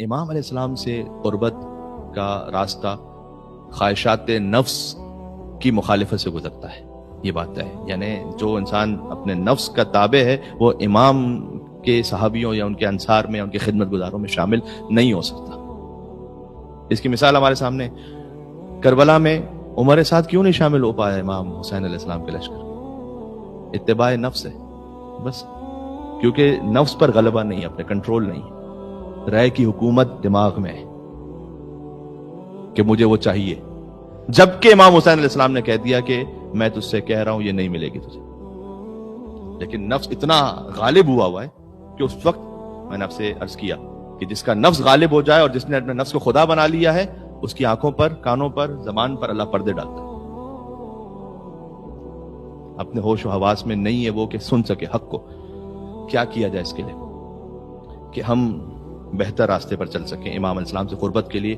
امام علیہ السلام سے قربت کا راستہ خواہشات نفس کی مخالفت سے گزرتا ہے، یہ بات ہے. یعنی جو انسان اپنے نفس کا تابع ہے وہ امام کے صحابیوں یا ان کے انصار میں، ان کے خدمت گزاروں میں شامل نہیں ہو سکتا. اس کی مثال ہمارے سامنے کربلا میں عمر سعد کیوں نہیں شامل ہو پایا امام حسین علیہ السلام کے لشکر؟ اتباع نفس ہے بس، کیونکہ نفس پر غلبہ نہیں، اپنے کنٹرول نہیں، رائے کی حکومت دماغ میں ہے کہ مجھے وہ چاہیے، جبکہ امام حسین علیہ السلام نے کہہ دیا کہ میں تجھ سے کہہ رہا ہوں یہ نہیں ملے گی تجھے. لیکن نفس اتنا غالب ہوا ہے کہ اس وقت میں نے آپ سے عرض کیا کہ جس کا نفس غالب ہو جائے اور جس نے اپنے نفس کو خدا بنا لیا ہے، اس کی آنکھوں پر، کانوں پر، زبان پر اللہ پردے ڈالتا ہے. اپنے ہوش و حواس میں نہیں ہے وہ کہ سن سکے حق کو. کیا کیا جائے اس کے لیے کہ ہم بہتر راستے پر چل سکیں امام علیہ السلام سے قربت کے لیے؟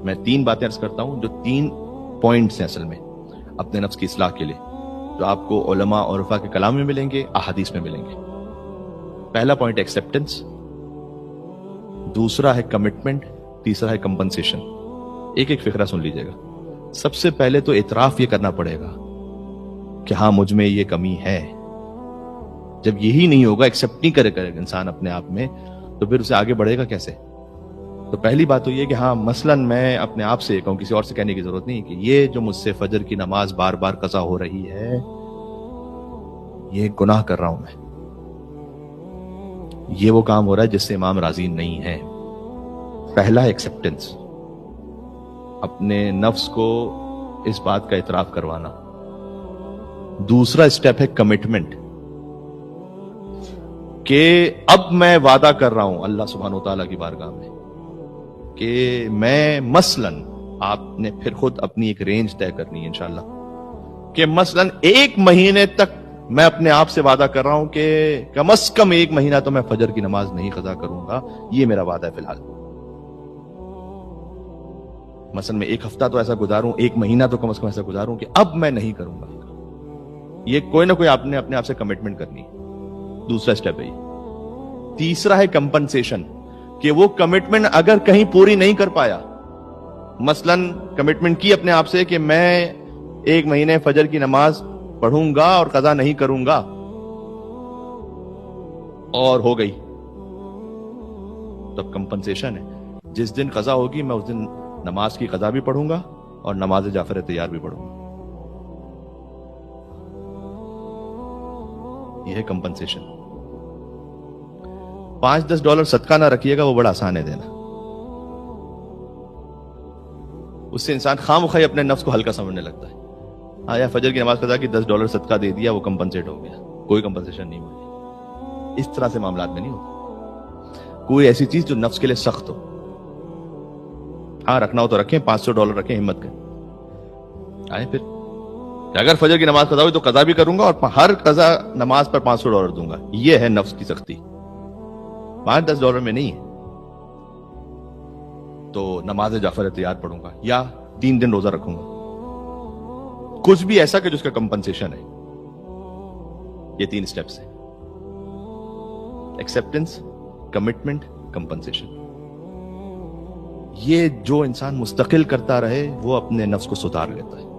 میں 3 باتیں عرض کرتا ہوں جو 3 پوائنٹس ہیں اصل میں اپنے نفس کی اصلاح کے لیے، جو آپ کو علماء اور عرفا کے کلام میں ملیں گے، احادیث میں ملیں گے. پہلا پوائنٹ ایکسیپٹنس، دوسرا ہے کمٹمنٹ، تیسرا ہے کمپنسیشن. ایک ایک فقرہ سن لیجئے گا. سب سے پہلے تو اعتراف یہ کرنا پڑے گا کہ ہاں مجھ میں یہ کمی ہے. جب یہی نہیں ہوگا، ایکسیپٹ نہیں کرے گا انسان اپنے آپ میں، تو پھر اسے آگے بڑھے گا کیسے؟ تو پہلی بات تو یہ کہ ہاں مثلا میں اپنے آپ سے کہوں، کسی اور سے کہنے کی ضرورت نہیں کہ یہ جو مجھ سے فجر کی نماز بار بار قضا ہو رہی ہے، یہ گناہ کر رہا ہوں میں، یہ وہ کام ہو رہا ہے جس سے امام راضی نہیں ہے. پہلا ایکسیپٹنس، اپنے نفس کو اس بات کا اعتراف کروانا. دوسرا اسٹیپ ہے کمٹمنٹ، کہ اب میں وعدہ کر رہا ہوں اللہ سبحانہ وتعالی کی بارگاہ میں کہ میں مثلاً، آپ نے پھر خود اپنی ایک رینج طے کرنی ہے انشاءاللہ، کہ مثلاً 1 مہینے تک میں اپنے آپ سے وعدہ کر رہا ہوں کہ کم از کم 1 مہینہ تو میں فجر کی نماز نہیں قضا کروں گا. یہ میرا وعدہ ہے فی الحال. مثلاً میں 1 ہفتہ تو ایسا گزاروں، 1 مہینہ تو کم از کم ایسا گزاروں کہ اب میں نہیں کروں گا. یہ کوئی نہ کوئی آپ نے اپنے آپ سے کمٹمنٹ کرنی ہے. دوسرا اسٹیپ ہے یہ. تیسرا ہے کمپنسیشن، کہ وہ کمٹمنٹ اگر کہیں پوری نہیں کر پایا، مثلاً کمٹمنٹ کی اپنے آپ سے کہ میں 1 مہینے فجر کی نماز پڑھوں گا اور قضا نہیں کروں گا، اور ہو گئی، تب کمپنسیشن ہے. جس دن قضا ہوگی میں اس دن نماز کی قضا بھی پڑھوں گا اور نماز جعفر تیار بھی پڑھوں گا. یہ ہے کمپنسیشن. $5-10 صدقہ نہ رکھیے گا، وہ بڑا آسان ہے دینا. اس سے انسان خام خواہ اپنے نفس کو ہلکا سمجھنے لگتا ہے. آیا فجر کی نماز قضا کی $10 صدقہ دے دیا، وہ کمپنسیٹ ہو گیا، کوئی کمپنسیشن نہیں ہوئی. اس طرح سے معاملات میں نہیں ہوتا. کوئی ایسی چیز جو نفس کے لیے سخت ہو، ہاں رکھنا ہو تو رکھیں، $500 رکھیں، ہمت کریں. آئے پھر کہ اگر فجر کی نماز قضا ہوئی تو قضا بھی کروں گا اور ہر قضا نماز پر $500 دوں گا. یہ ہے نفس کی سختی. $5-10 میں نہیں ہے. تو نماز جعفر تیار پڑھوں گا یا 3 دن روزہ رکھوں گا، کچھ بھی ایسا کہ جس کا کمپنسیشن ہے. یہ 3 سٹیپس ہیں: ایکسیپٹنس، کمٹمنٹ، کمپنسیشن. یہ جو انسان مستقل کرتا رہے وہ اپنے نفس کو سدھار لیتا ہے.